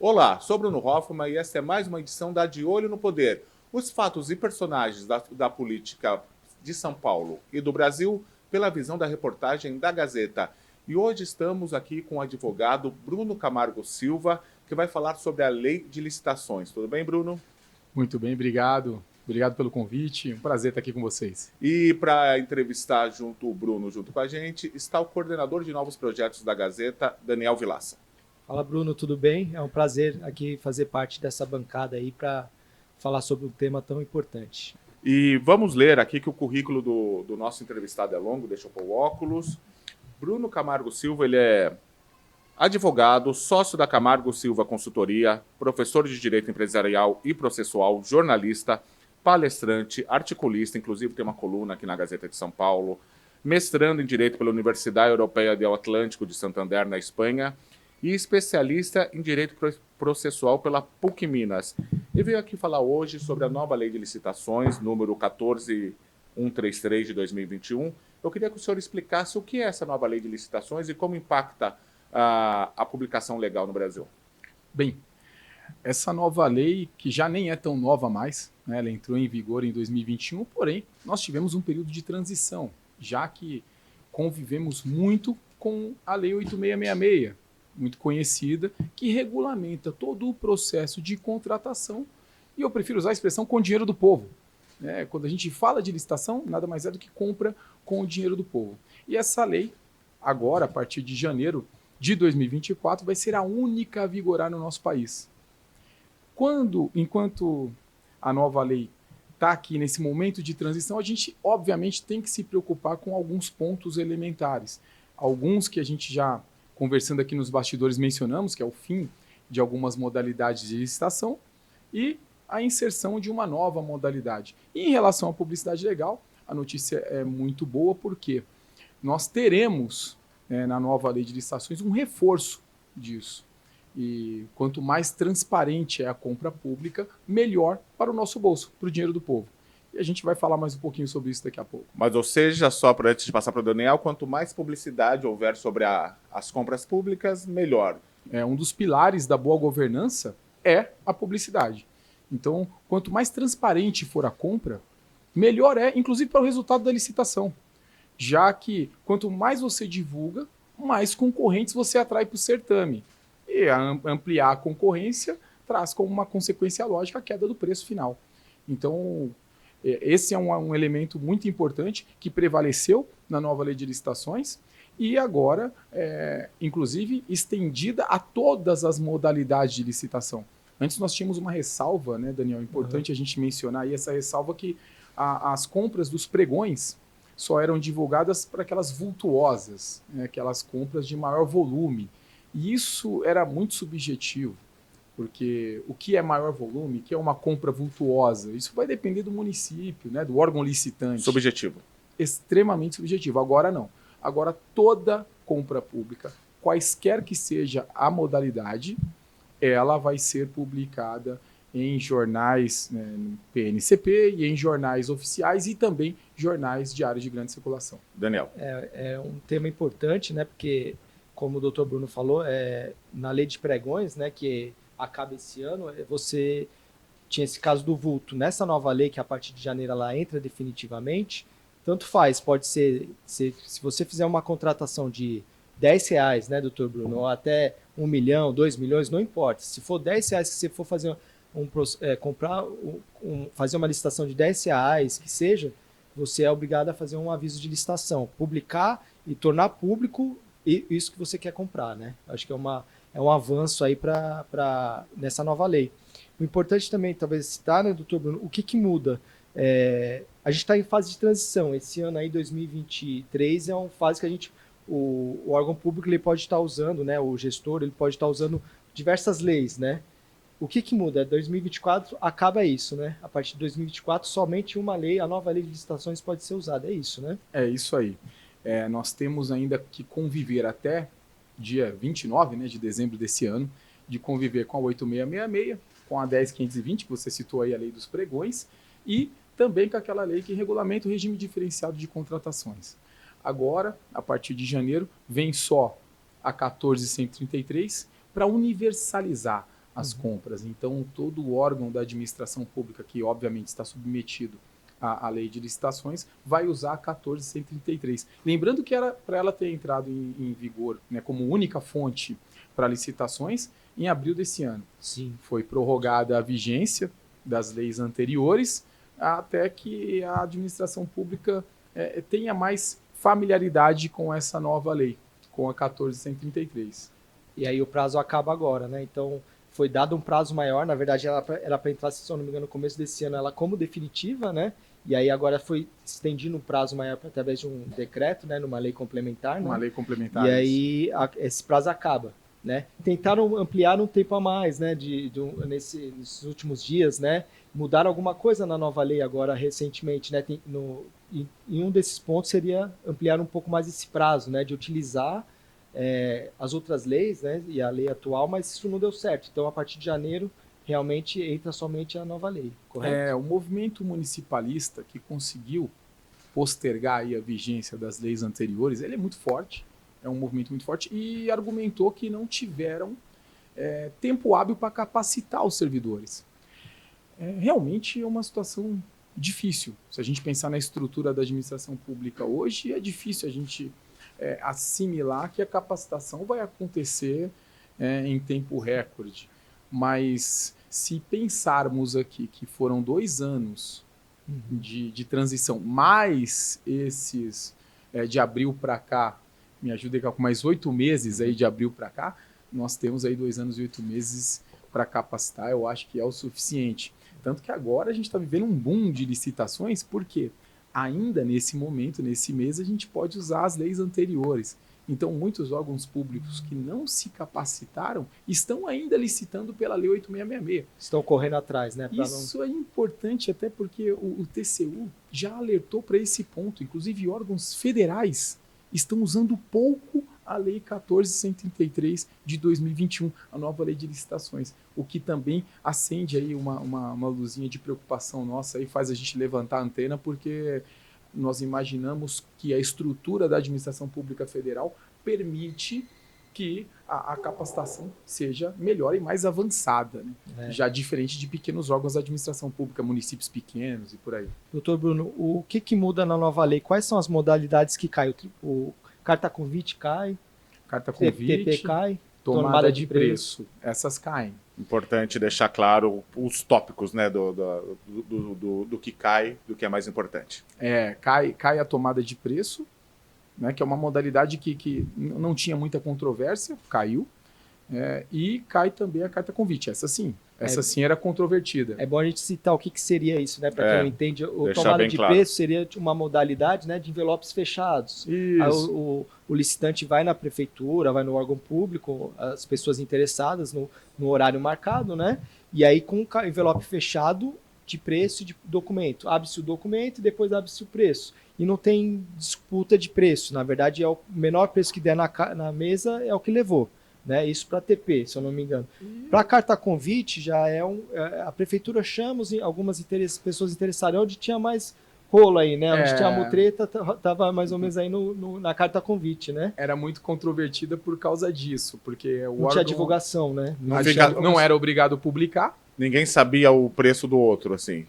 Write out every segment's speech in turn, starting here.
Olá, sou Bruno Hoffman e esta é mais uma edição da De Olho no Poder. Os fatos e personagens da política de São Paulo e do Brasil pela visão da reportagem da Gazeta. E hoje estamos aqui com o advogado Bruno Camargo Silva, que vai falar sobre a lei de licitações. Tudo bem, Bruno? Muito bem, obrigado. Obrigado pelo convite. Um prazer estar aqui com vocês. E para entrevistar junto o Bruno, junto com a gente, está o coordenador de novos projetos da Gazeta, Daniel Vilaça. Fala, Bruno, tudo bem? É um prazer aqui fazer parte dessa bancada aí para falar sobre um tema tão importante. E vamos ler aqui que o currículo do nosso entrevistado é longo, deixa eu pôr o óculos. Bruno Camargo Silva, ele é advogado, sócio da Camargo Silva Consultoria, professor de Direito Empresarial e Processual, jornalista, palestrante, articulista, inclusive tem uma coluna aqui na Gazeta de São Paulo, mestrando em Direito pela Universidade Europeia do Atlântico de Santander, na Espanha, e especialista em Direito Processual pela PUC Minas. E veio aqui falar hoje sobre a nova Lei de Licitações, número 14133 de 2021. Eu queria que o senhor explicasse o que é essa nova Lei de Licitações e como impacta a publicação legal no Brasil. Bem, essa nova lei, que já nem é tão nova mais, né, ela entrou em vigor em 2021, porém, nós tivemos um período de transição, já que convivemos muito com a Lei 8666, muito conhecida, que regulamenta todo o processo de contratação, e eu prefiro usar a expressão com o dinheiro do povo. Quando a gente fala de licitação, nada mais é do que compra com o dinheiro do povo. E essa lei, agora, a partir de janeiro de 2024, vai ser a única a vigorar no nosso país. Enquanto a nova lei está aqui nesse momento de transição, a gente, obviamente, tem que se preocupar com alguns pontos elementares. Alguns que a gente já, conversando aqui nos bastidores, mencionamos, que é o fim de algumas modalidades de licitação e a inserção de uma nova modalidade. E em relação à publicidade legal, a notícia é muito boa, porque nós teremos, na nova lei de licitações, um reforço disso. E quanto mais transparente é a compra pública, melhor para o nosso bolso, para o dinheiro do povo. E a gente vai falar mais um pouquinho sobre isso daqui a pouco. Mas, ou seja, só para antes de passar para o Daniel, quanto mais publicidade houver sobre as compras públicas, melhor. Um dos pilares da boa governança é a publicidade. Então, quanto mais transparente for a compra, melhor é, inclusive para o resultado da licitação. Já que quanto mais você divulga, mais concorrentes você atrai para o certame. E ampliar a concorrência traz como uma consequência lógica a queda do preço final. Então, esse é um elemento muito importante que prevaleceu na nova lei de licitações e agora, inclusive, estendida a todas as modalidades de licitação. Antes nós tínhamos uma ressalva, né, Daniel? Importante a gente mencionar aí essa ressalva que as compras dos pregões só eram divulgadas para aquelas vultuosas, aquelas compras de maior volume. E isso era muito subjetivo, porque o que é maior volume, o que é uma compra vultuosa, isso vai depender do município, né, do órgão licitante. Subjetivo. Extremamente subjetivo. Agora não. Agora toda compra pública, quaisquer que seja a modalidade, ela vai ser publicada em jornais, no PNCP e em jornais oficiais e também jornais diários de grande circulação. Daniel. É um tema importante, né? Porque, como o doutor Bruno falou, na lei de pregões, né, que acaba esse ano, você tinha esse caso do vulto. Nessa nova lei, que a partir de janeiro ela entra definitivamente, tanto faz, pode ser, se você fizer uma contratação de R$10, né, doutor Bruno, ou até 1 milhão, 2 milhões, não importa. Se for R$10 que você for fazer fazer uma licitação de R$10, que seja, você é obrigado a fazer um aviso de licitação, publicar e tornar público isso que você quer comprar, né? Acho que é um avanço aí nessa nova lei. O importante também, talvez, citar, né, doutor Bruno, o que muda? A gente está em fase de transição. Esse ano aí, 2023, é uma fase que o órgão público ele pode estar usando, né, o gestor ele pode estar usando diversas leis, né? O que muda? 2024 acaba isso, né? A partir de 2024, somente uma lei, a nova lei de licitações pode ser usada. É isso, né? É isso aí. Nós temos ainda que conviver até dia 29, né, de dezembro desse ano, de conviver com a 8666, com a 10520, que você citou aí, a lei dos pregões, e também com aquela lei que regulamenta o regime diferenciado de contratações. Agora, a partir de janeiro, vem só a 14133 para universalizar, as compras. Então, todo o órgão da administração pública, que obviamente está submetido à lei de licitações, vai usar a 14.133. Lembrando que era para ela ter entrado em vigor, né, como única fonte para licitações em abril desse ano. Sim. Foi prorrogada a vigência das leis anteriores até que a administração pública tenha mais familiaridade com essa nova lei, com a 14.133. E aí o prazo acaba agora, né? Então, foi dado um prazo maior, na verdade ela era para entrar, se eu não me engano, no começo desse ano, ela como definitiva, né? E aí agora foi estendido um prazo maior através de um decreto, né? Numa lei complementar, né? Uma lei complementar. E aí esse prazo acaba, né? Tentaram ampliar um tempo a mais, né? Nesses últimos dias, né? Mudaram alguma coisa na nova lei agora recentemente, né? Em um desses pontos seria ampliar um pouco mais esse prazo, né? De utilizar as outras leis, né? E a lei atual, mas isso não deu certo. Então, a partir de janeiro, realmente entra somente a nova lei, correto? O movimento municipalista que conseguiu postergar aí a vigência das leis anteriores, ele é muito forte, é um movimento muito forte, e argumentou que não tiveram tempo hábil para capacitar os servidores. Realmente é uma situação difícil. Se a gente pensar na estrutura da administração pública hoje, é difícil a gente assimilar que a capacitação vai acontecer em tempo recorde. Mas se pensarmos aqui que foram 2 anos de transição, mais esses de abril para cá, me ajuda com mais 8 meses aí de abril para cá, nós temos aí 2 anos e 8 meses para capacitar, eu acho que é o suficiente. Tanto que agora a gente está vivendo um boom de licitações, porque ainda nesse momento, nesse mês, a gente pode usar as leis anteriores. Então, muitos órgãos públicos que não se capacitaram estão ainda licitando pela Lei 8666. Estão correndo atrás, né? Isso é importante até porque o TCU já alertou para esse ponto. Inclusive, órgãos federais estão usando pouco a Lei 14.133 de 2021, a nova lei de licitações, o que também acende aí uma luzinha de preocupação nossa e faz a gente levantar a antena, porque nós imaginamos que a estrutura da administração pública federal permite que a capacitação seja melhor e mais avançada, né? Já diferente de pequenos órgãos da administração pública, municípios pequenos e por aí. Doutor Bruno, o que muda na nova lei? Quais são as modalidades que caem? O carta convite cai, carta convite, TP cai, tomada de preço. Essas caem. Importante deixar claro os tópicos, né, do que cai, do que é mais importante. Cai a tomada de preço, né, que é uma modalidade que não tinha muita controvérsia, caiu, e cai também a carta convite. Essa sim era controvertida. É bom a gente citar o que seria isso, né? Para quem não entende, o tomada de claro. Preço seria uma modalidade, né, de envelopes fechados. Aí o licitante vai na prefeitura, vai no órgão público, as pessoas interessadas no horário marcado, né? E aí com o envelope fechado de preço e de documento. Abre-se o documento e depois abre-se o preço. E não tem disputa de preço. Na verdade, é o menor preço que der na mesa é o que levou. Né? Isso para TP, se eu não me engano. Para carta convite, já a prefeitura chama algumas pessoas interessadas, onde tinha mais rolo aí, né? Onde tinha a mutreta, estava mais ou menos aí na carta convite, né? Era muito controvertida por causa disso, porque o não tinha divulgação, né? Não era obrigado a publicar. Ninguém sabia o preço do outro, assim.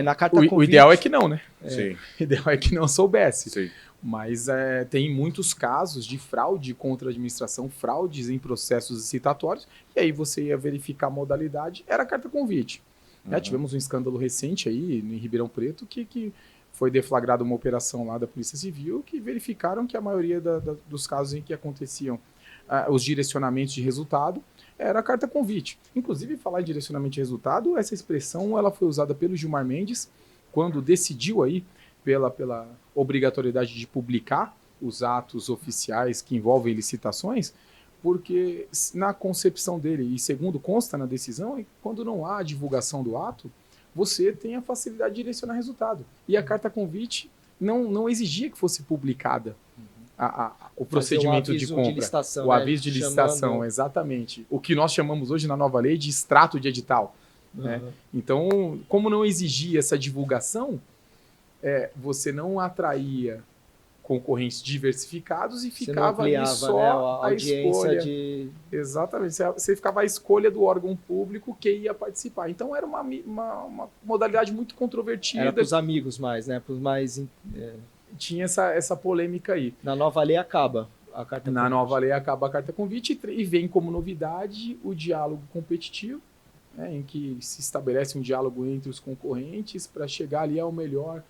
Na carta convite... O ideal é que não, né? Sim. O ideal é que não soubesse. Sim. Mas tem muitos casos de fraude contra a administração, fraudes em processos licitatórios, e aí você ia verificar a modalidade, era a carta convite. Tivemos um escândalo recente aí em Ribeirão Preto que foi deflagrada uma operação lá da Polícia Civil que verificaram que a maioria dos casos em que aconteciam os direcionamentos de resultado era a carta convite. Inclusive, falar em direcionamento de resultado, essa expressão ela foi usada pelo Gilmar Mendes quando decidiu aí pela obrigatoriedade de publicar os atos oficiais que envolvem licitações, porque na concepção dele, e segundo consta na decisão, quando não há divulgação do ato, você tem a facilidade de direcionar resultado. E a carta convite não exigia que fosse publicada o procedimento de compra, licitação, o aviso de licitação, exatamente. O que nós chamamos hoje na nova lei de extrato de edital. Né? Então, como não exigia essa divulgação, você não atraía concorrentes diversificados e Você não ficava ali ampliava, só né, a a audiência escolha. de... Exatamente, você ficava à escolha do órgão público que ia participar. Então era uma modalidade muito controvertida. Era para os amigos mais, né? Para os mais... Tinha essa polêmica aí. Na nova lei acaba a carta Na convite. nova lei acaba a carta convite e vem como novidade o diálogo competitivo, né, em que se estabelece um diálogo entre os concorrentes para chegar ali ao melhor,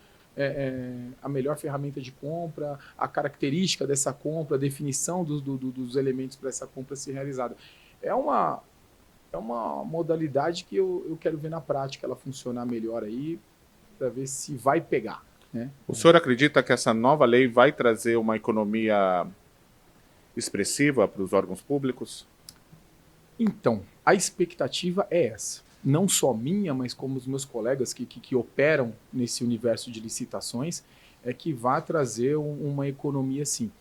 a melhor ferramenta de compra, a característica dessa compra, a definição dos elementos para essa compra ser realizada. É uma modalidade que eu quero ver na prática ela funcionar melhor aí, para ver se vai pegar. Né? O senhor acredita que essa nova lei vai trazer uma economia expressiva para os órgãos públicos? Então, a expectativa é essa. Não só minha, mas como os meus colegas que operam nesse universo de licitações, é que vai trazer uma economia sim.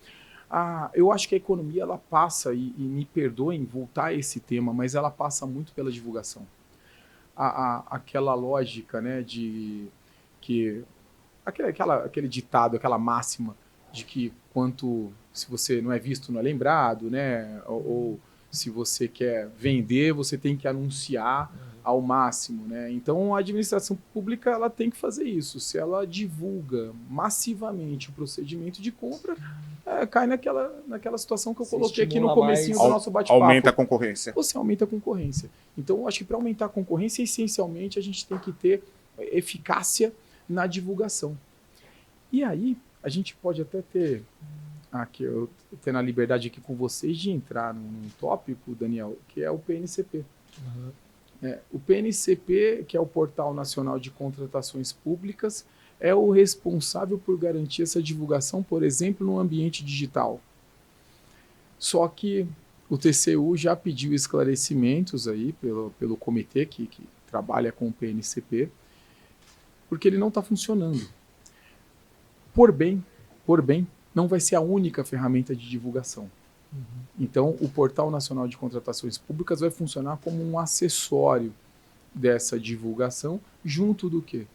Eu acho que a economia ela passa, e me perdoem voltar a esse tema, mas ela passa muito pela divulgação. Aquela lógica, né, de que aquele ditado, aquela máxima de que se você não é visto, não é lembrado, né? Ou se você quer vender, você tem que anunciar ao máximo, né? Então a administração pública ela tem que fazer isso. Se ela divulga massivamente o procedimento de compra, cai naquela situação que eu coloquei aqui no comecinho do nosso bate-papo. Aumenta a concorrência. Você aumenta a concorrência. Então eu acho que para aumentar a concorrência, essencialmente, a gente tem que ter eficácia na divulgação. E aí, a gente pode até ter, eu tendo a liberdade aqui com vocês de entrar num tópico, Daniel, que é o PNCP. Uhum. O PNCP, que é o Portal Nacional de Contratações Públicas, é o responsável por garantir essa divulgação, por exemplo, no ambiente digital. Só que o TCU já pediu esclarecimentos aí pelo comitê que trabalha com o PNCP, porque ele não está funcionando. Por bem, não vai ser a única ferramenta de divulgação. Uhum. Então, o Portal Nacional de Contratações Públicas vai funcionar como um acessório dessa divulgação, junto do quê?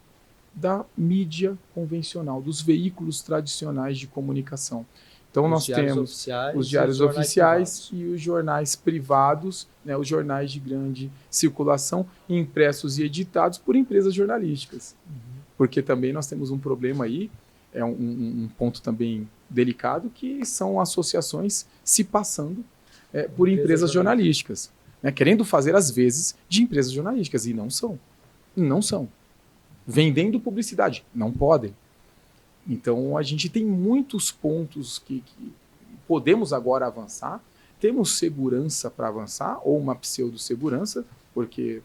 Da mídia convencional, dos veículos tradicionais de comunicação. Então, nós temos os diários oficiais e os jornais privados, né, os jornais de grande circulação, impressos e editados por empresas jornalísticas. Uhum. Porque também nós temos um problema aí, um ponto também delicado, que são associações se passando por empresas jornalísticas, né, querendo fazer, às vezes, de empresas jornalísticas, e não são. Não são. Vendendo publicidade, não podem. Então, a gente tem muitos pontos que podemos agora avançar, temos segurança para avançar, ou uma pseudo-segurança, porque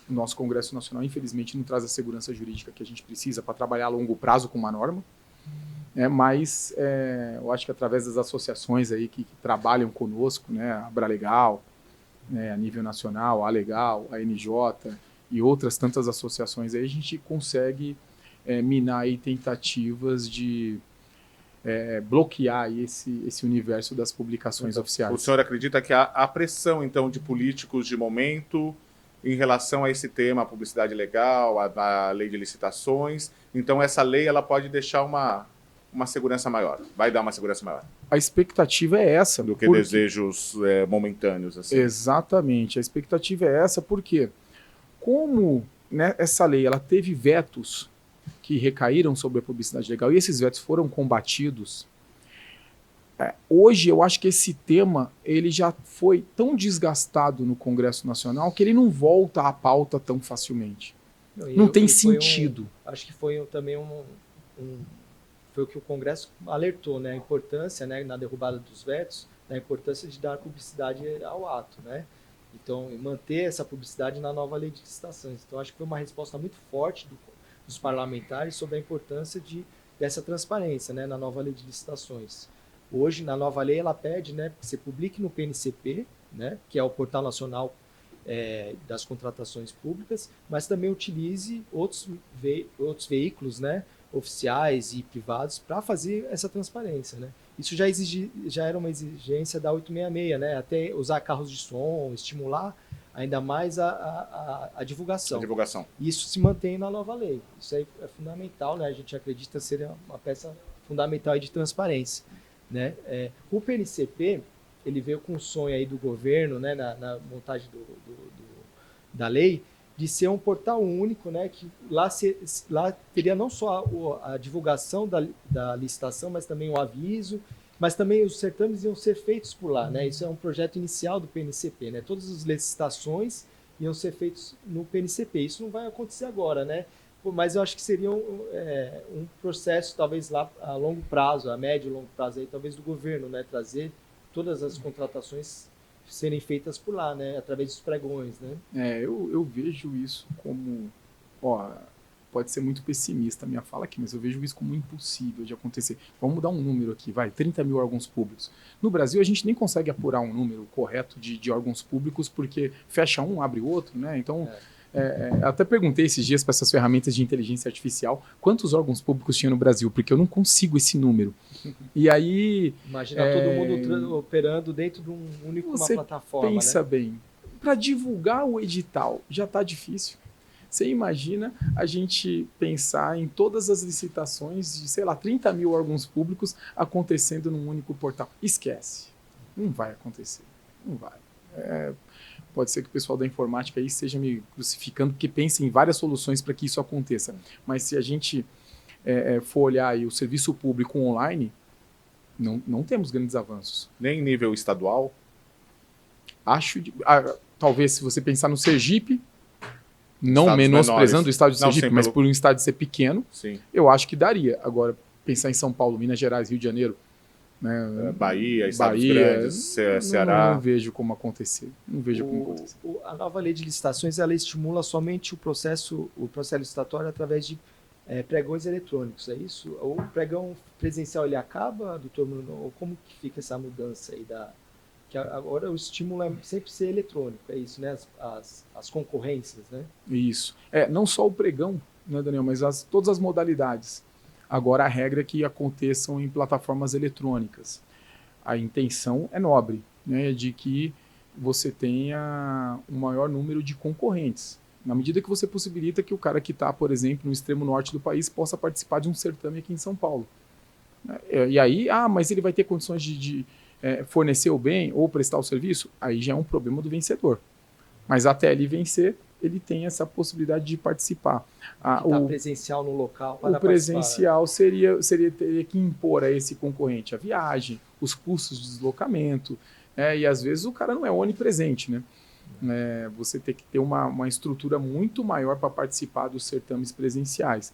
o nosso Congresso Nacional, infelizmente, não traz a segurança jurídica que a gente precisa para trabalhar a longo prazo com uma norma, mas eu acho que através das associações aí que trabalham conosco, né, a Abralegal, né, a nível nacional, a Legal, a NJ e outras tantas associações, aí a gente consegue minar aí tentativas de bloquear aí esse universo das publicações oficiais. O senhor acredita que há pressão, então, de políticos de momento em relação a esse tema, a publicidade legal, a lei de licitações? Então, essa lei ela pode deixar uma segurança maior, vai dar uma segurança maior. A expectativa é essa. Do que desejos momentâneos. Assim. Exatamente, a expectativa é essa, porque como, né, essa lei ela teve vetos que recaíram sobre a publicidade legal e esses vetos foram combatidos, hoje eu acho que esse tema ele já foi tão desgastado no Congresso Nacional que ele não volta à pauta tão facilmente. Não tem sentido. Acho que foi também foi o que o Congresso alertou, né, a importância, né, na derrubada dos vetos, da importância de dar publicidade ao ato, né? Então, manter essa publicidade na nova lei de licitações. Então, acho que foi uma resposta muito forte dos parlamentares sobre a importância dessa transparência, né, na nova lei de licitações. Hoje, na nova lei, ela pede, né, que você publique no PNCP, né, que é o Portal Nacional das Contratações Públicas, mas também utilize outros veículos, né, oficiais e privados para fazer essa transparência, né? Isso já era uma exigência da 866, né? Até usar carros de som, estimular ainda mais a divulgação. Isso se mantém na nova lei. Isso aí é fundamental, né? A gente acredita ser uma peça fundamental aí de transparência, né? O PNCP, ele veio com um sonho aí do governo, né, na montagem da lei, de ser um portal único, né, que lá teria não só a divulgação da licitação, mas também o aviso, mas também os certames iam ser feitos por lá, né? Isso é um projeto inicial do PNCP, né? Todas as licitações iam ser feitas no PNCP. Isso não vai acontecer agora, né? Mas eu acho que seria um processo, talvez lá a longo prazo, a médio e longo prazo, aí, talvez do governo, né? Trazer todas as contratações serem feitas por lá, né? Através dos pregões, né? Eu vejo isso como... Pode ser muito pessimista a minha fala aqui, mas eu vejo isso como impossível de acontecer. Vamos dar um número aqui, 30 mil órgãos públicos. No Brasil, a gente nem consegue apurar um número correto de órgãos públicos, porque fecha um, abre o outro, né? Então, até perguntei esses dias para essas ferramentas de inteligência artificial quantos órgãos públicos tinha no Brasil, porque eu não consigo esse número. E aí... Imagina todo mundo operando dentro de uma plataforma, pensa bem, para divulgar o edital já está difícil. Você imagina a gente pensar em todas as licitações de, 30 mil órgãos públicos acontecendo num único portal. Esquece. Não vai acontecer. Não vai. Pode ser que o pessoal da informática aí esteja me crucificando porque pensa em várias soluções para que isso aconteça. Mas se a gente for olhar aí o serviço público online, não temos grandes avanços. Nem em nível estadual? Talvez se você pensar no Sergipe, não Estados menosprezando menores. o estado de Não, Sergipe, sim, mas por um estado de ser pequeno, sim. Eu acho que daria. Agora, pensar em São Paulo, Minas Gerais, Rio de Janeiro, né, Bahia, estados grandes, Ceará. Não vejo como acontecer. Não vejo como acontecer. A nova lei de licitações, ela estimula somente o processo licitatório através de pregões eletrônicos, é isso? O pregão presencial, ele acaba, doutor Bruno? Ou como que fica essa mudança aí que agora o estímulo é sempre ser eletrônico, é isso, né? As concorrências, né? Isso. Não só o pregão, né, Daniel, mas todas as modalidades. Agora a regra é que aconteçam em plataformas eletrônicas. A intenção é nobre, né, de que você tenha um maior número de concorrentes. Na medida que você possibilita que o cara que está, por exemplo, no extremo norte do país possa participar de um certame aqui em São Paulo. E aí, mas ele vai ter condições de fornecer o bem ou prestar o serviço? Aí já é um problema do vencedor. Mas até ele vencer, ele tem essa possibilidade de participar. O presencial no local para o presencial teria que impor a esse concorrente a viagem, os custos de deslocamento, e às vezes o cara não é onipresente, né? Você tem que ter uma estrutura muito maior para participar dos certames presenciais.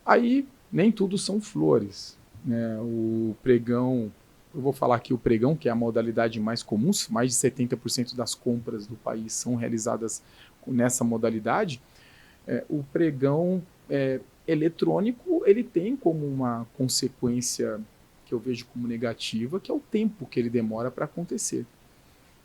Aí nem tudo são flores, né? O pregão, eu vou falar aqui o pregão, que é a modalidade mais comum, mais de 70% das compras do país são realizadas nessa modalidade. O pregão eletrônico, ele tem como uma consequência que eu vejo como negativa, que é o tempo que ele demora para acontecer.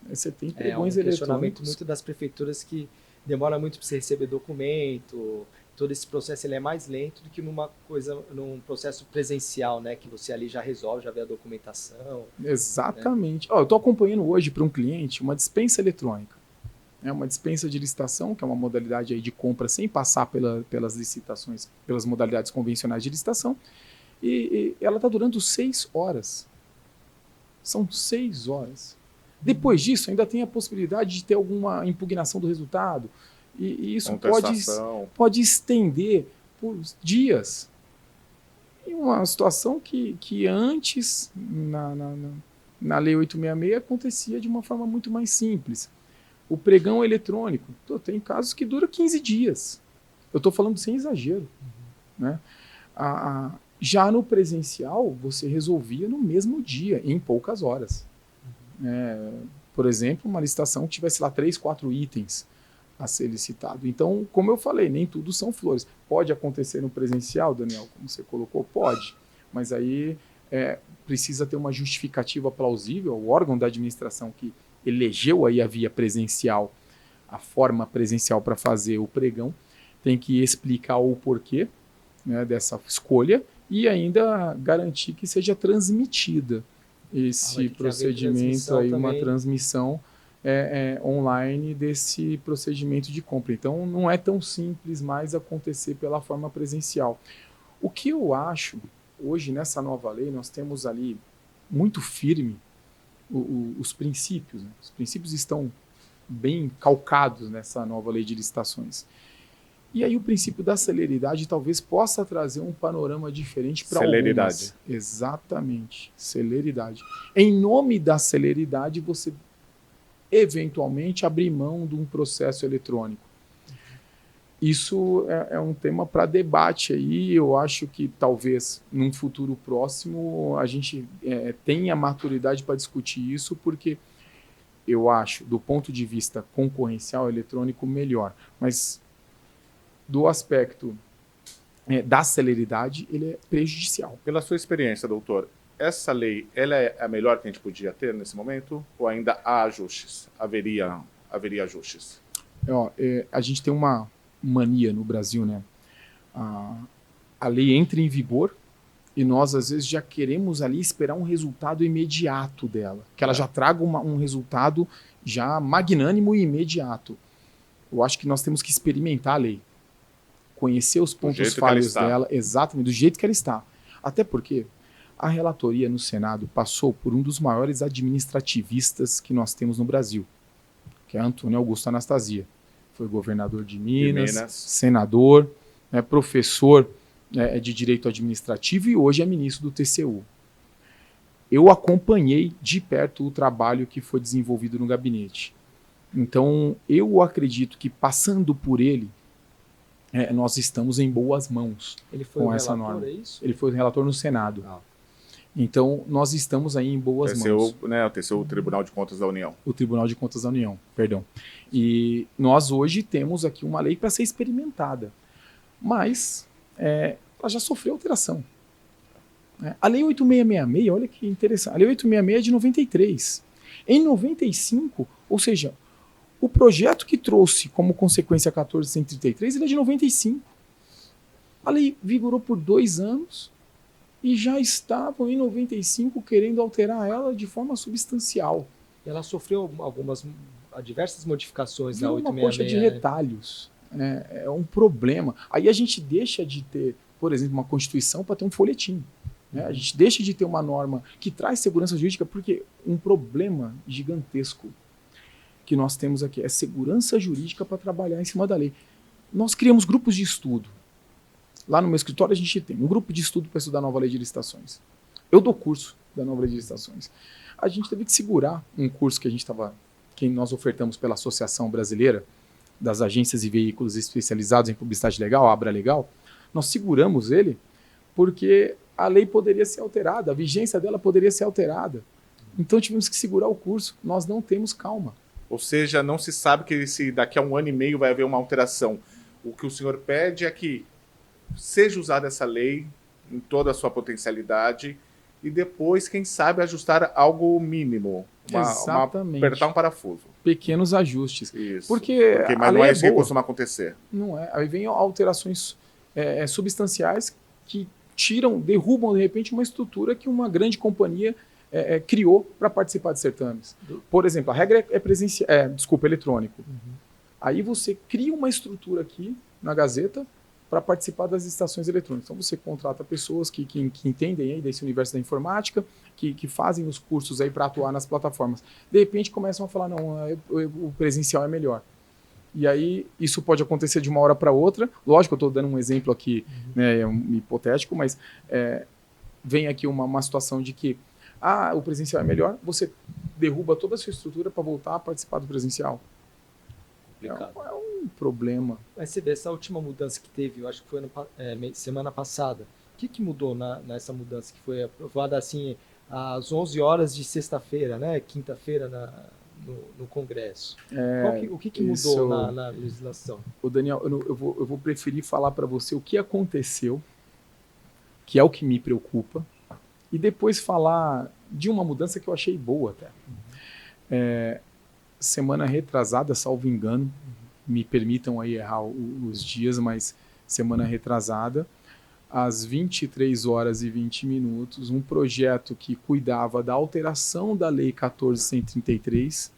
Você tem pregões eletrônicos. Questionamento muito das prefeituras que demora muito para você receber documento, todo esse processo ele é mais lento do que num processo presencial, né? Que você ali já resolve, já vê a documentação. Exatamente. Né? Eu estou acompanhando hoje para um cliente uma dispensa eletrônica. É uma dispensa de licitação, que é uma modalidade aí de compra sem passar pelas licitações, pelas modalidades convencionais de licitação. E ela está durando 6 horas. São 6 horas. Depois disso, ainda tem a possibilidade de ter alguma impugnação do resultado. E isso pode estender por dias. E uma situação que antes, na Lei 866, acontecia de uma forma muito mais simples. O pregão eletrônico, tem casos que dura 15 dias. Eu estou falando sem exagero. Né? Já no presencial, você resolvia no mesmo dia, em poucas horas. Por exemplo, uma licitação que tivesse lá 3, 4 itens a ser licitado. Então, como eu falei, nem tudo são flores. Pode acontecer no presencial, Daniel, como você colocou? Pode. Mas aí precisa ter uma justificativa plausível. O órgão da administração que elegeu aí a via presencial, a forma presencial para fazer o pregão, tem que explicar o porquê, né, dessa escolha e ainda garantir que seja transmitida esse procedimento aí, uma transmissão online desse procedimento de compra. Então, não é tão simples mais acontecer pela forma presencial. O que eu acho hoje, nessa nova lei, nós temos ali muito firme os princípios. Né? Os princípios estão bem calcados nessa nova lei de licitações. E aí o princípio da celeridade talvez possa trazer um panorama diferente para algumas. Celeridade. Exatamente, celeridade. Em nome da celeridade, você eventualmente abrir mão de um processo eletrônico. Isso é um tema para debate aí. Eu acho que talvez num futuro próximo a gente tenha maturidade para discutir isso, porque eu acho, do ponto de vista concorrencial, eletrônico melhor. Mas do aspecto da celeridade, ele é prejudicial. Pela sua experiência, doutor, essa lei ela é a melhor que a gente podia ter nesse momento? Ou ainda há ajustes? Haveria ajustes? A gente tem uma mania no Brasil, né? A lei entra em vigor e nós, às vezes, já queremos ali esperar um resultado imediato dela. Que ela já traga um resultado já magnânimo e imediato. Eu acho que nós temos que experimentar a lei. Conhecer os pontos falhos dela, exatamente, do jeito que ela está. Até porque a relatoria no Senado passou por um dos maiores administrativistas que nós temos no Brasil, que é Antônio Augusto Anastasia. Foi governador de Minas. Senador, professor de Direito Administrativo e hoje é ministro do TCU. Eu acompanhei de perto o trabalho que foi desenvolvido no gabinete. Então, eu acredito que passando por ele, nós estamos em boas mãos. Ele foi com o essa relator, norma. é isso? Ele foi o relator no Senado. Então, nós estamos aí em boas mãos. O TCU, o Tribunal de Contas da União. O Tribunal de Contas da União, perdão. E nós hoje temos aqui uma lei para ser experimentada. Mas ela já sofreu alteração. A Lei 8666, olha que interessante. A Lei 866 é de 93. Em 95, ou seja, o projeto que trouxe como consequência a 1433, ele é de 95. A lei vigorou por 2 anos e já estavam em 95 querendo alterar ela de forma substancial. Ela sofreu diversas modificações na Virou uma coxa de 866. retalhos. É um problema. Aí a gente deixa de ter, por exemplo, uma Constituição para ter um folhetim. A gente deixa de ter uma norma que traz segurança jurídica, porque um problema gigantesco que nós temos aqui é segurança jurídica para trabalhar em cima da lei. Nós criamos grupos de estudo. Lá no meu escritório a gente tem um grupo de estudo para estudar a nova lei de licitações. Eu dou curso da nova lei de licitações. A gente teve que segurar um curso que nós ofertamos pela Associação Brasileira das Agências e Veículos Especializados em Publicidade Legal, a Abra Legal. Nós seguramos ele porque a lei poderia ser alterada, a vigência dela poderia ser alterada. Então tivemos que segurar o curso. Nós não temos calma. Ou seja, não se sabe que se daqui a 1 ano e meio vai haver uma alteração. O que o senhor pede é que seja usada essa lei em toda a potencialidade e depois, quem sabe, ajustar algo mínimo. Apertar um parafuso. Pequenos ajustes. Isso. Porque mas não é isso que costuma acontecer. Não é. Aí vem alterações substanciais que derrubam, de repente, uma estrutura que uma grande companhia criou para participar de certames. Por exemplo, a regra é eletrônico. Uhum. Aí você cria uma estrutura aqui na Gazeta para participar das licitações eletrônicas. Então você contrata pessoas que entendem aí desse universo da informática, que fazem os cursos aí para atuar nas plataformas. De repente começam a falar, não, o presencial é melhor. E aí isso pode acontecer de uma hora para outra. Lógico, eu estou dando um exemplo aqui, né, hipotético, mas vem aqui uma situação de que o presencial é melhor, você derruba toda a sua estrutura para voltar a participar do presencial. É um problema. Mas você vê, essa última mudança que teve, eu acho que foi semana passada, o que mudou nessa mudança que foi aprovada assim às 11 horas de sexta-feira, né, quinta-feira no Congresso? O que mudou na legislação? Daniel, eu vou preferir falar para você o que aconteceu, que é o que me preocupa, e depois falar de uma mudança que eu achei boa até. Semana retrasada, salvo engano, me permitam aí errar os dias, mas semana retrasada, às 23 horas e 20 minutos, um projeto que cuidava da alteração da Lei 14.133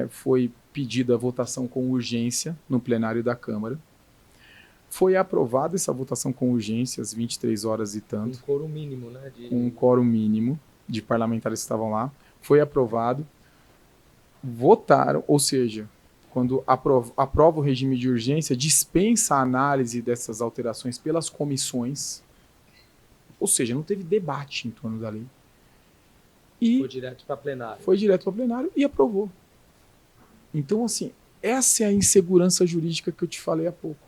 foi pedida a votação com urgência no plenário da Câmara. Foi aprovada essa votação com urgência, às 23 horas e tanto. Um quórum mínimo, né? Um quórum mínimo de parlamentares que estavam lá. Foi aprovado. Votaram, ou seja, quando aprova o regime de urgência, dispensa a análise dessas alterações pelas comissões. Ou seja, não teve debate em torno da lei. E foi direto para plenário. Foi direto para plenário e aprovou. Então, assim, essa é a insegurança jurídica que eu te falei há pouco.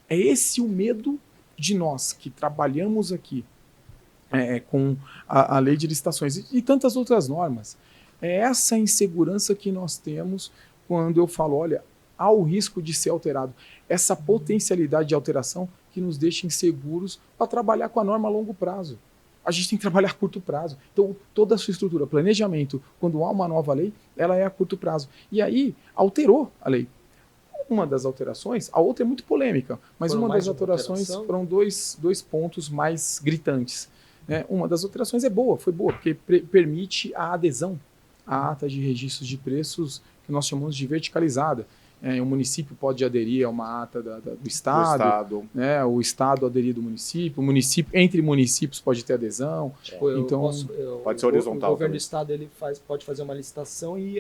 É esse o medo de nós que trabalhamos aqui com a lei de licitações e tantas outras normas. É essa insegurança que nós temos quando eu falo, olha, há o risco de ser alterado. Essa potencialidade de alteração que nos deixa inseguros para trabalhar com a norma a longo prazo. A gente tem que trabalhar a curto prazo. Então, toda a sua estrutura, planejamento, quando há uma nova lei, ela é a curto prazo. E aí, alterou a lei. Uma das alterações, a outra é muito polêmica, mas uma das alterações foram dois pontos mais gritantes. Né? Uma das alterações foi boa, porque permite a adesão à ata de registros de preços que nós chamamos de verticalizada. O município pode aderir a uma ata do Estado, né? O Estado aderir do município, o município, entre municípios pode ter adesão. Então, pode ser horizontal. O governo do Estado pode fazer uma licitação e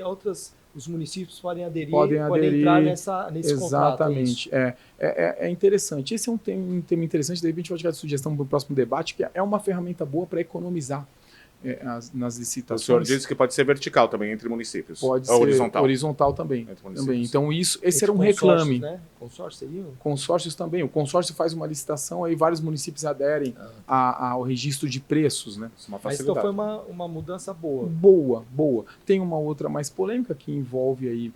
os municípios podem aderir, entrar nesse exatamente. contrato. É interessante. Esse é um tema interessante, daí a gente pode dar sugestão para o próximo debate, que é uma ferramenta boa para economizar nas licitações. O senhor disse que pode ser vertical também entre municípios. Pode ser horizontal também. Então, esse era um reclame. Né? Consórcio seria? Consórcios também. O consórcio faz uma licitação, aí vários municípios aderem ao registro de preços. Né? Mas então foi uma mudança boa. Boa. Tem uma outra mais polêmica que envolve aí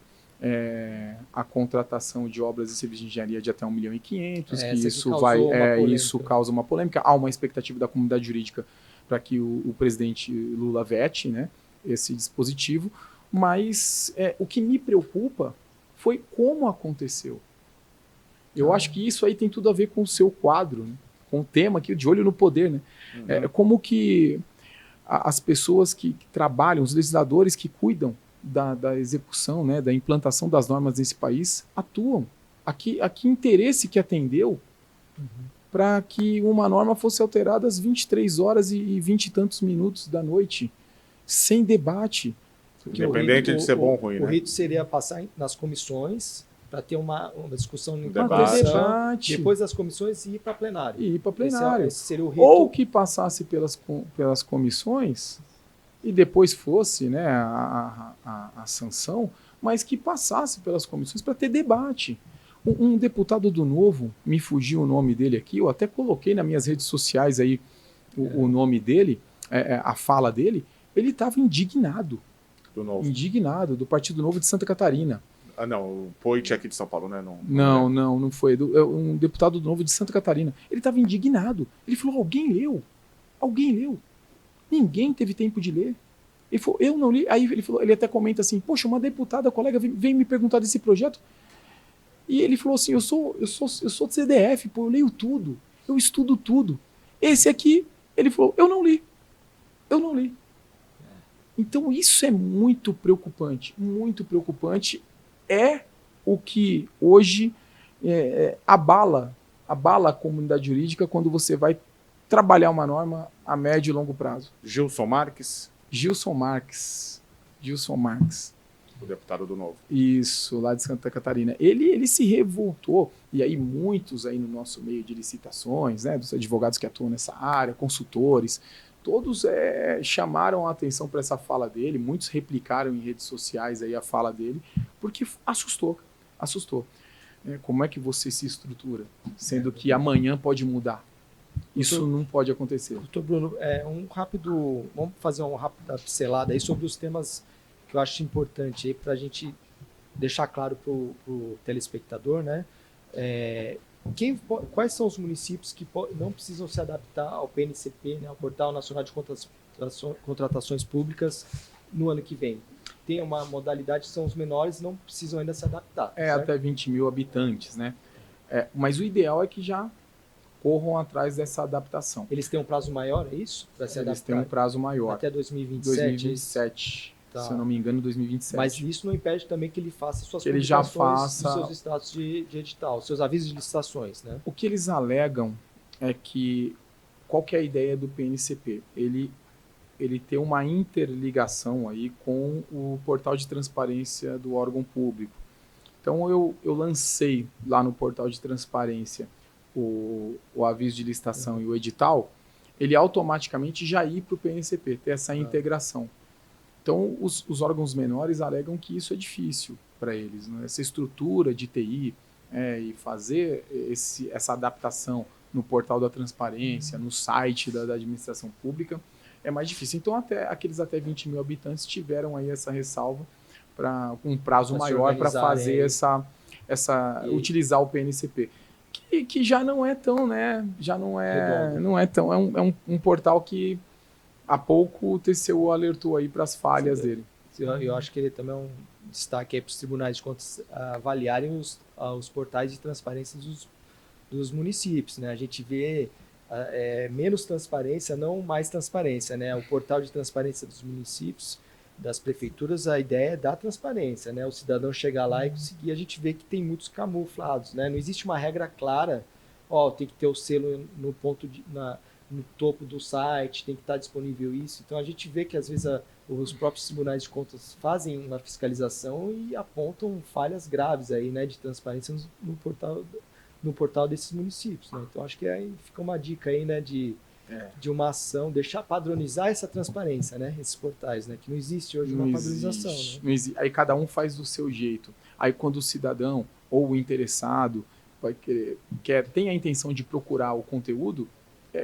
a contratação de obras e serviços de engenharia de até 1.500.000, que isso causa uma polêmica. Há uma expectativa da comunidade jurídica para que o presidente Lula vete, né, esse dispositivo, mas o que me preocupa foi como aconteceu. Eu acho que isso aí tem tudo a ver com o seu quadro, né, com o tema aqui, de olho no poder. Né? Como que as pessoas que trabalham, os legisladores que cuidam da execução, né, da implantação das normas nesse país, atuam. A que interesse que atendeu para que uma norma fosse alterada às 23 horas e 20 e tantos minutos da noite, sem debate. Independente de ser bom ou ruim, O né? rito seria passar nas comissões para ter uma discussão no debate. Depois das comissões e ir para plenário. Esse seria o rito. Ou que passasse pelas comissões e depois fosse, né, a sanção, mas que passasse pelas comissões para ter debate. Um deputado do Novo, me fugiu o nome dele aqui, eu até coloquei nas minhas redes sociais aí o nome dele, a fala dele, ele estava indignado. Do Novo. Indignado, do Partido Novo de Santa Catarina. Não, o Poit aqui de São Paulo, né? Não foi. Um deputado do Novo de Santa Catarina. Ele estava indignado. Ele falou, alguém leu? Ninguém teve tempo de ler. Ele falou, eu não li. Aí ele até comenta assim, poxa, uma deputada, colega, vem me perguntar desse projeto. E ele falou assim, eu sou do CDF, pô, eu leio tudo, eu estudo tudo. Esse aqui, ele falou, eu não li. Então isso é muito preocupante, é o que hoje abala a comunidade jurídica quando você vai trabalhar uma norma a médio e longo prazo. Gilson Marques. O deputado do Novo. Isso, lá de Santa Catarina. Ele se revoltou, e aí muitos aí no nosso meio de licitações, né, dos advogados que atuam nessa área, consultores, todos chamaram a atenção para essa fala dele, muitos replicaram em redes sociais aí a fala dele, porque assustou. Como é que você se estrutura, sendo que amanhã pode mudar? Isso não pode acontecer. Doutor Bruno, vamos fazer uma rápida pincelada aí sobre os temas que eu acho importante aí para a gente deixar claro para o telespectador, né? Quais são os municípios que não precisam se adaptar ao PNCP, né, ao Portal Nacional de Contratações Públicas, no ano que vem? Tem uma modalidade que são os menores, não precisam ainda se adaptar. Certo? Até 20 mil habitantes, né? Mas o ideal é que já corram atrás dessa adaptação. Eles têm um prazo maior, é isso? Para se adaptar? Eles têm um prazo maior. Até 2027? Tá. se eu não me engano, em 2027. Mas isso não impede também que ele faça suas Que ele já publicações faça- dos seus status de edital, seus avisos de licitações, né? O que eles alegam é que, qual que é a ideia do PNCP? Ele tem uma interligação aí com o portal de transparência do órgão público. Então eu lancei lá no portal de transparência o aviso de licitação e o edital, ele automaticamente já ir para o PNCP, ter essa integração. Então os órgãos menores alegam que isso é difícil para eles, né? Essa estrutura de TI e fazer essa adaptação no portal da transparência, no site da administração pública, é mais difícil. Então aqueles até 20 mil habitantes tiveram aí essa ressalva para um prazo Pra se maior para organizarem fazer E- utilizar o PNCP. Que já não é tão, né? Já não Redondo. não é tão. Um portal que há pouco o TCU alertou aí para as falhas Sim. dele. Eu acho que ele também é um destaque aí para os tribunais de contas avaliarem os portais de transparência dos municípios, né? A gente vê menos transparência, não mais transparência, né? O portal de transparência dos municípios, das prefeituras, a ideia é dar transparência, né? O cidadão chegar lá e conseguir, a gente vê que tem muitos camuflados, né? Não existe uma regra clara, tem que ter o selo no topo do site, tem que estar disponível isso. Então a gente vê que às vezes os próprios tribunais de contas fazem uma fiscalização e apontam falhas graves aí, né, de transparência no portal desses municípios, né? Então acho que aí fica uma dica aí, né, de uma ação, padronizar essa transparência, né, esses portais, né, que não existe hoje uma padronização, né? Não existe. Aí cada um faz do seu jeito. Aí quando o cidadão ou o interessado tem a intenção de procurar o conteúdo,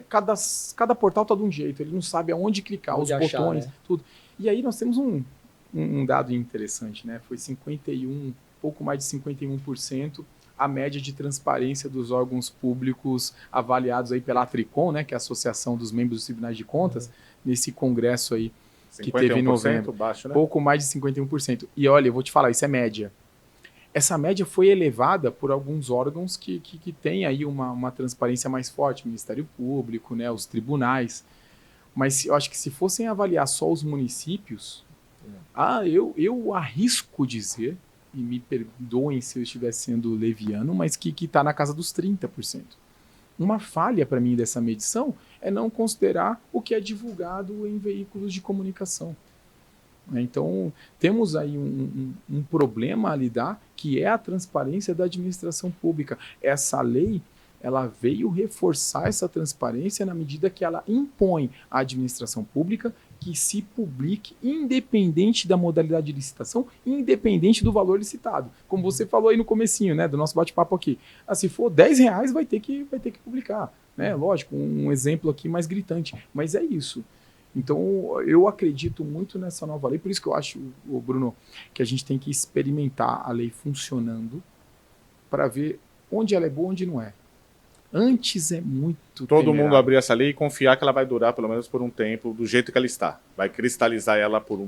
cada portal está de um jeito, ele não sabe aonde clicar, Onde os achar, botões, né? tudo. E aí nós temos um dado interessante, né? Foi pouco mais de 51% a média de transparência dos órgãos públicos avaliados aí pela Atricom, né? Que é a Associação dos Membros dos Tribunais de Contas, nesse congresso aí que teve em novembro. Baixo, né? Pouco mais de 51%. E olha, eu vou te falar, isso é média. Essa média foi elevada por alguns órgãos que têm aí uma transparência mais forte, o Ministério Público, né, os tribunais. Mas eu acho que se fossem avaliar só os municípios, eu arrisco dizer, e me perdoem se eu estiver sendo leviano, mas que está na casa dos 30%. Uma falha para mim dessa medição é não considerar o que é divulgado em veículos de comunicação. Então, temos aí um problema a lidar, que é a transparência da administração pública. Essa lei, ela veio reforçar essa transparência na medida que ela impõe à administração pública que se publique, independente da modalidade de licitação, independente do valor licitado. Como você falou aí no comecinho, né, do nosso bate-papo aqui. Se for R$10, vai ter que publicar, né? Lógico, um exemplo aqui mais gritante, mas é isso. Então, eu acredito muito nessa nova lei, por isso que eu acho, Bruno, que a gente tem que experimentar a lei funcionando para ver onde ela é boa e onde não é. Antes é muito Todo temerário. mundo abrir essa lei e confiar que ela vai durar pelo menos por um tempo, do jeito que ela está. Vai cristalizar ela por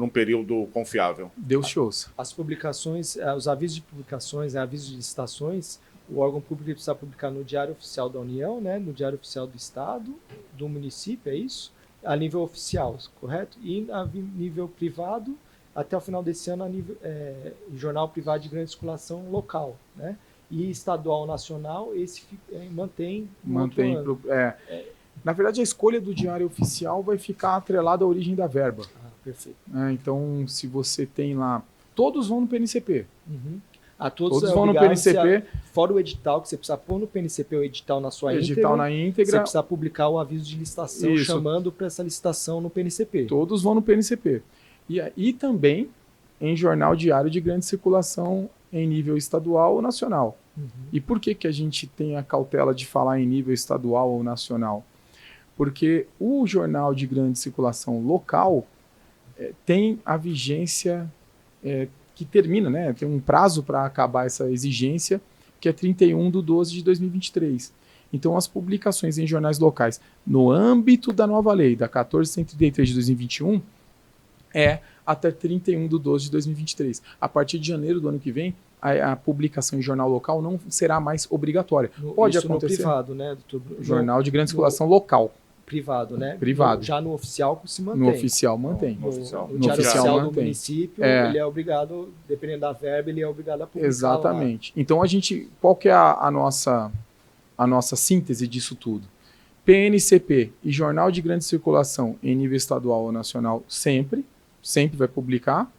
um período confiável. Deus te ouça. As publicações, os avisos de publicações, avisos de licitações, o órgão público precisa publicar no Diário Oficial da União, né, no Diário Oficial do Estado, do município, é isso? A nível oficial, correto? E a nível privado, até o final desse ano, em jornal privado de grande circulação local, né? E estadual nacional, esse mantém. Na verdade, a escolha do Diário Oficial vai ficar atrelada à origem da verba. Perfeito. Então, se você tem lá... Todos vão no PNCP. Uhum. Todos vão no PNCP. Fora o edital, que você precisa pôr no PNCP o edital na sua edital na íntegra. Você precisa publicar o aviso de licitação, Isso. chamando para essa licitação no PNCP. Todos vão no PNCP. E também em jornal diário de grande circulação em nível estadual ou nacional. Uhum. E por que a gente tem a cautela de falar em nível estadual ou nacional? Porque o jornal de grande circulação local tem a vigência que termina, né? Tem um prazo para acabar essa exigência, que é 31/12/2023. Então, as publicações em jornais locais, no âmbito da nova lei, da 1433 de 2021, até 31/12/2023. A partir de janeiro do ano que vem, a publicação em jornal local não será mais obrigatória. Pode isso acontecer. No privado, né, doutor? Jornal de grande circulação local. privado, né? Privado. Já no oficial se mantém. No oficial mantém. No oficial. Diário oficial Oficial do mantém. município, É. ele é obrigado, dependendo da verba, ele é obrigado a publicar. Exatamente. Então, qual que é a nossa síntese disso tudo? PNCP e jornal de grande circulação em nível estadual ou nacional sempre vai publicar.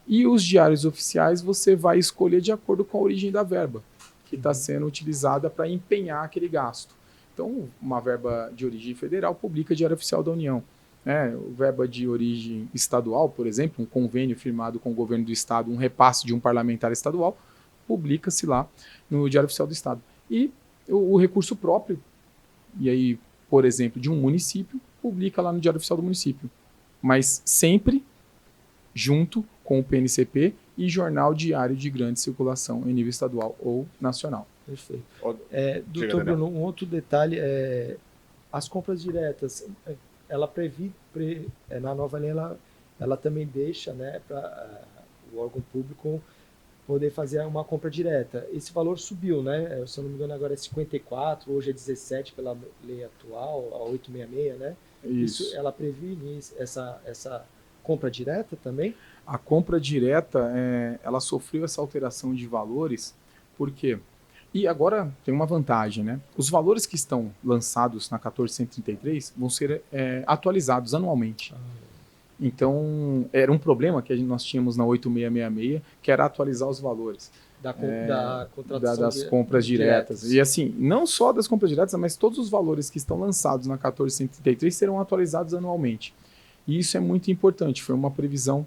E os diários oficiais você vai escolher de acordo com a origem da verba que está sendo utilizada para empenhar aquele gasto. Então, uma verba de origem federal publica Diário Oficial da União. Verba de origem estadual, por exemplo, um convênio firmado com o governo do estado, um repasse de um parlamentar estadual, publica-se lá no Diário Oficial do Estado. E o recurso próprio, e aí, por exemplo, de um município, publica lá no Diário Oficial do município. Mas sempre junto com o PNCP e jornal diário de grande circulação em nível estadual ou nacional. Perfeito. Diga, Doutor Daniel. Bruno, um outro detalhe, as compras diretas, ela na nova lei, ela também deixa, né, para o órgão público poder fazer uma compra direta. Esse valor subiu, né? Se eu não me engano, agora é 54, hoje é 17 pela lei atual, a 866, né? Isso ela previne essa compra direta também? A compra direta, ela sofreu essa alteração de valores, por quê? E agora tem uma vantagem, né? Os valores que estão lançados na 1433 vão ser atualizados anualmente. Então, era um problema que nós tínhamos na 8666, que era atualizar os valores Da contratação das compras diretas. E assim, não só das compras diretas, mas todos os valores que estão lançados na 1433 serão atualizados anualmente. E isso é muito importante, foi uma previsão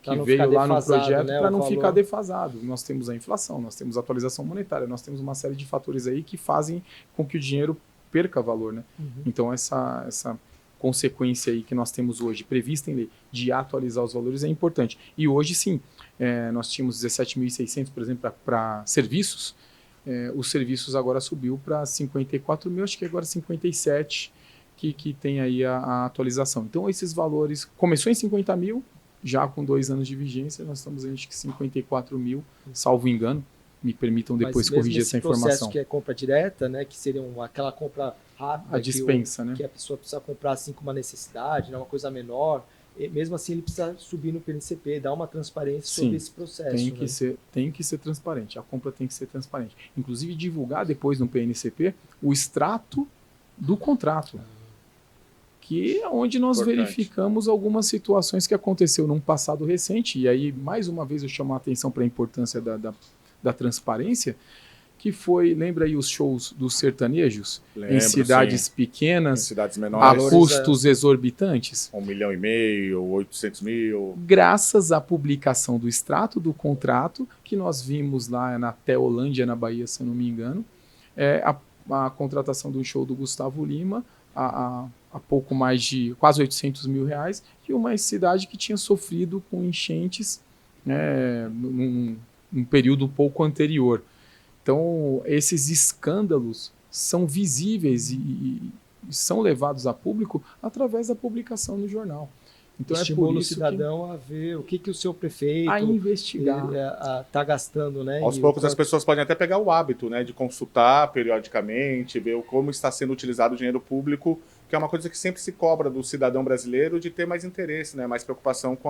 que veio lá no projeto, né, para não ficar defasado. Nós temos a inflação, nós temos a atualização monetária, nós temos uma série de fatores aí que fazem com que o dinheiro perca valor, né? Então essa consequência aí que nós temos hoje prevista em lei de atualizar os valores é importante. E hoje sim, nós tínhamos 17.600, por exemplo, para serviços, os serviços agora subiu para 54 mil, acho que agora 57 que tem aí a atualização. Então esses valores, começou em 50 mil, já com 2 anos de vigência, nós estamos em acho que 54 mil, salvo engano. Me permitam depois corrigir essa informação. Processo que é compra direta, né, que seria aquela compra rápida, a dispensa, né? Que a pessoa precisa comprar assim com uma necessidade, né, uma coisa menor. E mesmo assim, ele precisa subir no PNCP, dar uma transparência sobre esse processo. Tem que ser transparente. A compra tem que ser transparente. Inclusive, divulgar depois no PNCP o extrato do contrato. Que é onde nós verificamos algumas situações que aconteceu num passado recente, e aí, mais uma vez, eu chamo a atenção para a importância da transparência, que foi, lembra aí os shows dos sertanejos? Em cidades pequenas, em cidades menores, a custos exorbitantes? 1,5 milhão, 800 mil. Graças à publicação do extrato do contrato, que nós vimos lá na Teolândia, na Bahia, se eu não me engano, a contratação do show do Gustavo Lima, a pouco mais de quase 800 mil reais, e uma cidade que tinha sofrido com enchentes num período um pouco anterior. Então, esses escândalos são visíveis e são levados a público através da publicação no jornal. Então, estimula o cidadão a ver o que o seu prefeito a investigar está gastando, né? Aos poucos as pessoas podem até pegar o hábito, né, de consultar periodicamente, ver como está sendo utilizado o dinheiro público, que é uma coisa que sempre se cobra do cidadão brasileiro, de ter mais interesse, né, mais preocupação com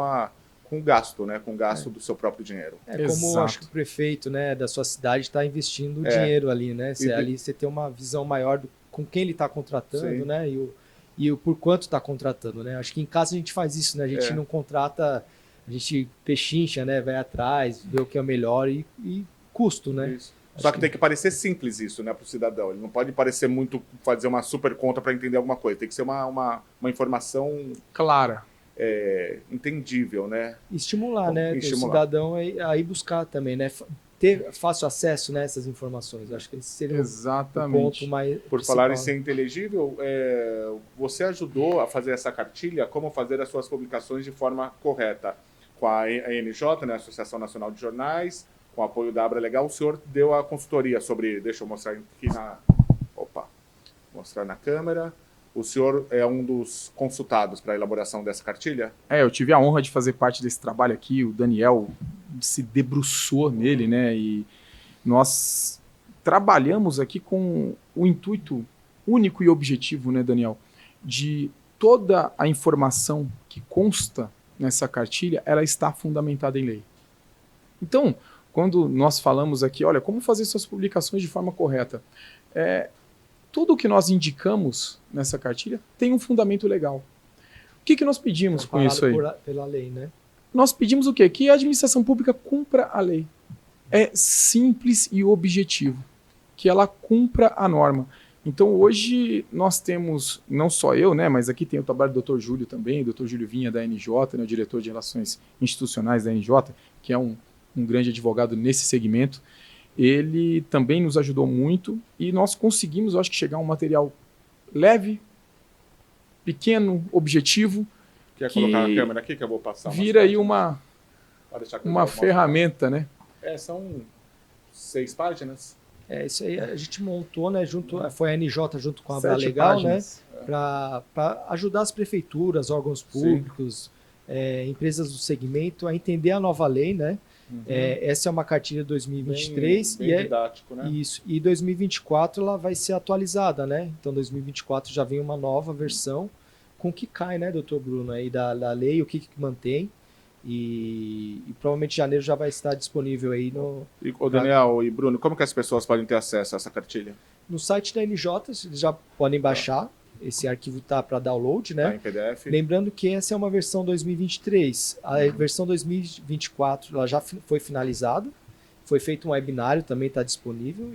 o gasto, né, com o gasto do seu próprio dinheiro. Como acho que o prefeito, né, da sua cidade está investindo dinheiro ali, né? Ali você tem uma visão maior com quem ele está contratando, né? E o por quanto está contratando, né? Acho que em casa a gente faz isso, né? A gente não contrata, a gente pechincha, né? Vai atrás, vê o que é melhor e custo, né? Isso. Só que tem que parecer simples isso, né, para o cidadão. Ele não pode parecer muito fazer uma super conta para entender alguma coisa. Tem que ser uma informação clara, entendível, né? Estimular, né? O cidadão a ir buscar também, né? Ter fácil acesso, né, a essas informações. Acho que esse seria o ponto mais Por falar em ser inteligível, você ajudou a fazer essa cartilha, como fazer as suas publicações de forma correta. Com a ANJ, né, Associação Nacional de Jornais, com o apoio da Abra Legal, o senhor deu a consultoria sobre... Deixa eu mostrar aqui mostrar na câmera. O senhor é um dos consultados para a elaboração dessa cartilha? Eu tive a honra de fazer parte desse trabalho aqui. O Daniel se debruçou nele, né? E nós trabalhamos aqui com o intuito único e objetivo, né, Daniel? de toda a informação que consta nessa cartilha, ela está fundamentada em lei. Então, quando nós falamos aqui, olha, como fazer suas publicações de forma correta, tudo o que nós indicamos nessa cartilha tem um fundamento legal. O que nós pedimos com isso aí? Pela lei, né? Nós pedimos o quê? Que a administração pública cumpra a lei. É simples e objetivo. Que ela cumpra a norma. Então, hoje, nós temos, não só eu, né, mas aqui tem o trabalho do Dr. Júlio também, o Dr. Júlio Vinha, da NJ, né, o diretor de Relações Institucionais da NJ, que é um grande advogado nesse segmento. Ele também nos ajudou muito e nós conseguimos, eu acho que, chegar a um material leve, pequeno, objetivo. Quer colocar a câmera aqui que eu vou passar? Vira aí uma ferramenta, né? São 6 páginas. Isso aí a gente montou, né? Foi a NJ junto com a 7 Legal, páginas. né? Para ajudar as prefeituras, órgãos públicos, empresas do segmento a entender a nova lei, né? Essa é uma cartilha de 2023 bem didático, né? Isso. E 2024 ela vai ser atualizada, né? Então 2024 já vem uma nova versão com o que cai, né, doutor Bruno, aí da lei, o que mantém. E provavelmente em janeiro já vai estar disponível aí no... Daniel e Bruno, como que as pessoas podem ter acesso a essa cartilha? No site da NJ, eles já podem baixar. Esse arquivo está para download, né? Tá em PDF. Lembrando que essa é uma versão 2023. A versão 2024 ela já foi finalizada. Foi feito um webinário, também está disponível.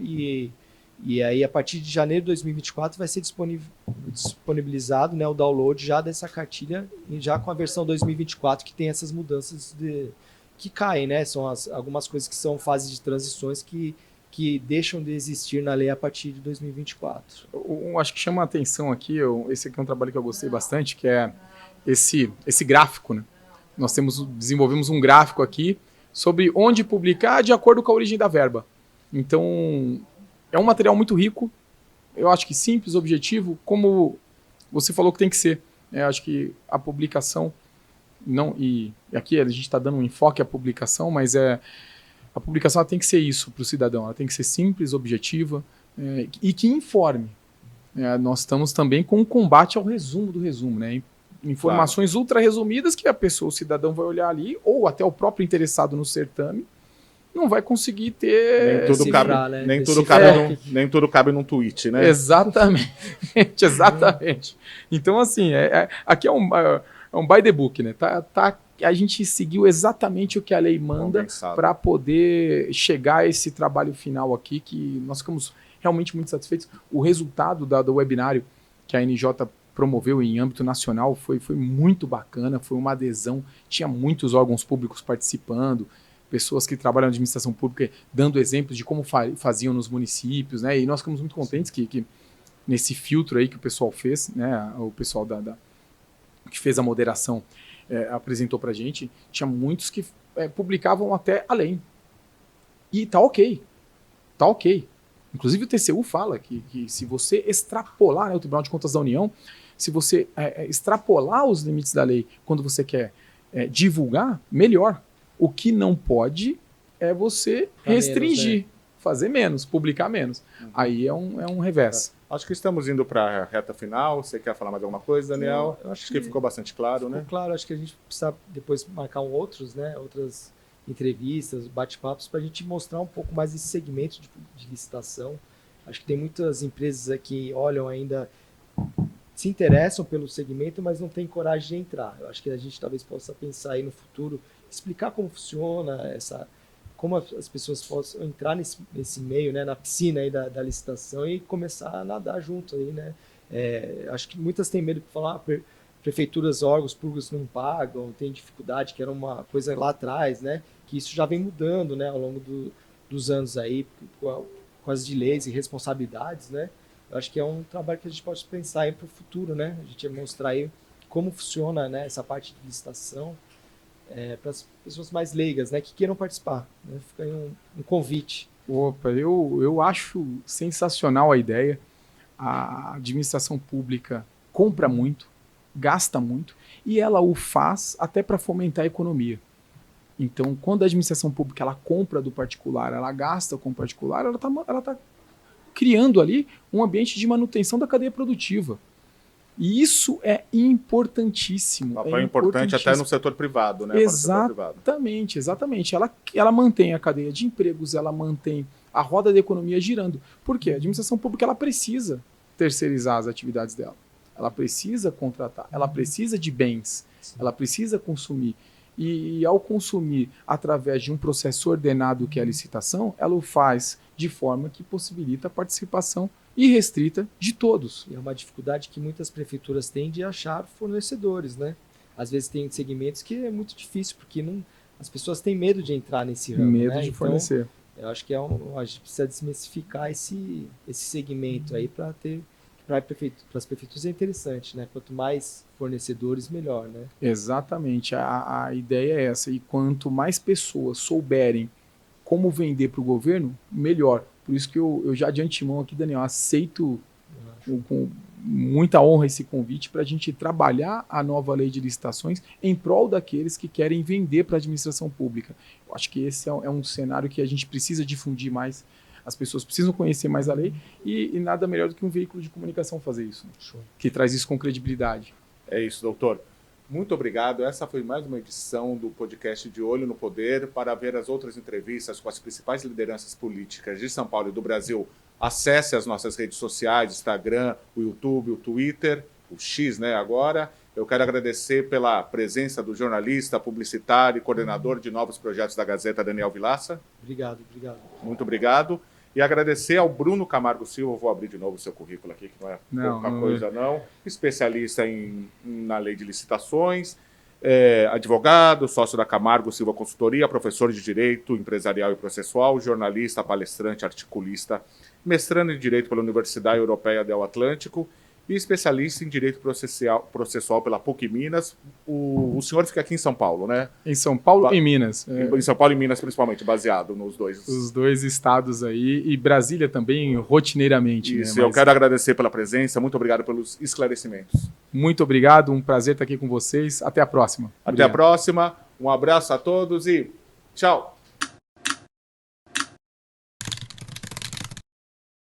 E aí, a partir de janeiro de 2024, vai ser disponibilizado, né, o download já dessa cartilha, já com a versão 2024, que tem essas mudanças que caem, né? São algumas coisas que são fases de transições que deixam de existir na lei a partir de 2024. Acho que chama a atenção aqui, esse aqui é um trabalho que eu gostei bastante, que é esse gráfico, né? Nós desenvolvemos um gráfico aqui sobre onde publicar de acordo com a origem da verba. Então, é um material muito rico, eu acho que simples, objetivo, como você falou que tem que ser. Eu acho que a publicação, e aqui a gente está dando um enfoque à publicação, mas a publicação ela tem que ser isso para o cidadão, ela tem que ser simples, objetiva e que informe. Nós estamos também com o combate ao resumo do resumo, né? Informações ultra resumidas que o cidadão vai olhar ali, ou até o próprio interessado no certame, não vai conseguir ter... Nem tudo cabe num tweet, né? Exatamente. Exatamente. Então, assim, aqui é um by the book, né? A gente seguiu exatamente o que a lei manda para poder chegar a esse trabalho final aqui, que nós ficamos realmente muito satisfeitos. O resultado do webinário que a NJ promoveu em âmbito nacional foi muito bacana, foi uma adesão, tinha muitos órgãos públicos participando, pessoas que trabalham na administração pública dando exemplos de como faziam nos municípios, né? E nós ficamos muito contentes que nesse filtro aí que o pessoal fez, né? O pessoal que fez a moderação apresentou pra gente, tinha muitos que publicavam até além. E tá ok. Inclusive o TCU fala que se você extrapolar, né, o Tribunal de Contas da União, se você extrapolar os limites da lei quando você quer divulgar, melhor. O que não pode é você restringir, fazer menos, publicar menos. Aí é um revés. Acho que estamos indo para a reta final. Você quer falar mais alguma coisa, Daniel? Eu acho que ficou bastante claro, né? Claro, acho que a gente precisa depois marcar outras entrevistas, bate-papos, para a gente mostrar um pouco mais esse segmento de licitação. Acho que tem muitas empresas aqui que olham ainda, se interessam pelo segmento, mas não tem coragem de entrar. Eu acho que a gente talvez possa pensar aí no futuro, explicar como funciona como as pessoas possam entrar nesse meio, né, na piscina aí da licitação e começar a nadar junto aí, né? Acho que muitas têm medo de falar, prefeituras, órgãos públicos não pagam, tem dificuldade, que era uma coisa lá atrás, né? Que isso já vem mudando, né, ao longo dos anos aí, com as leis e responsabilidades, né? Eu acho que é um trabalho que a gente pode pensar aí para o futuro, né? A gente vai mostrar aí como funciona, né, essa parte de licitação para as pessoas mais leigas, né, que queiram participar. Né? Fica aí um convite. Opa, eu acho sensacional a ideia. A administração pública compra muito, gasta muito, e ela o faz até para fomentar a economia. Então, quando a administração pública ela compra do particular, ela gasta com o particular, ela tá criando ali um ambiente de manutenção da cadeia produtiva. E isso é importantíssimo. Papel importante até no setor privado, né? Exatamente, exatamente. Ela mantém a cadeia de empregos, ela mantém a roda da economia girando. Por quê? A administração pública ela precisa terceirizar as atividades dela. Ela precisa contratar, ela precisa de bens, ela precisa consumir. E ao consumir através de um processo ordenado que é a licitação, ela o faz de forma que possibilita a participação irrestrita de todos. E é uma dificuldade que muitas prefeituras têm de achar fornecedores, né? Às vezes tem segmentos que é muito difícil, porque as pessoas têm medo de entrar nesse ramo. Medo de fornecer. Eu acho que a gente precisa desmistificar esse segmento aí para as prefeituras é interessante, né? Quanto mais fornecedores, melhor, né? Exatamente. A ideia é essa. E quanto mais pessoas souberem como vender para o governo, melhor. Por isso que eu já de antemão aqui, Daniel, aceito com muita honra esse convite para a gente trabalhar a nova lei de licitações em prol daqueles que querem vender para a administração pública. Eu acho que esse é um cenário que a gente precisa difundir mais. As pessoas precisam conhecer mais a lei e nada melhor do que um veículo de comunicação fazer isso, né? Que traz isso com credibilidade. É isso, doutor. Muito obrigado. Essa foi mais uma edição do podcast De Olho no Poder. Para ver as outras entrevistas com as principais lideranças políticas de São Paulo e do Brasil, acesse as nossas redes sociais, Instagram, o YouTube, o Twitter, o X, né, agora. Eu quero agradecer pela presença do jornalista, publicitário e coordenador de novos projetos da Gazeta, Daniel Vilaça. Obrigado. Muito obrigado. E agradecer ao Bruno Camargo Silva, vou abrir de novo o seu currículo aqui, que não é pouca coisa não, especialista na lei de licitações, advogado, sócio da Camargo Silva Consultoria, professor de Direito Empresarial e Processual, jornalista, palestrante, articulista, mestrando em Direito pela Universidade Europeia del Atlântico e especialista em Direito Processual pela PUC Minas. O senhor fica aqui em São Paulo, né? Em São Paulo e Minas. Em São Paulo e Minas, principalmente, baseado nos dois. Os dois estados aí, e Brasília também, rotineiramente. Isso, né? Eu quero agradecer pela presença, muito obrigado pelos esclarecimentos. Muito obrigado, um prazer estar aqui com vocês. Até a próxima. Até a próxima, um abraço a todos e tchau!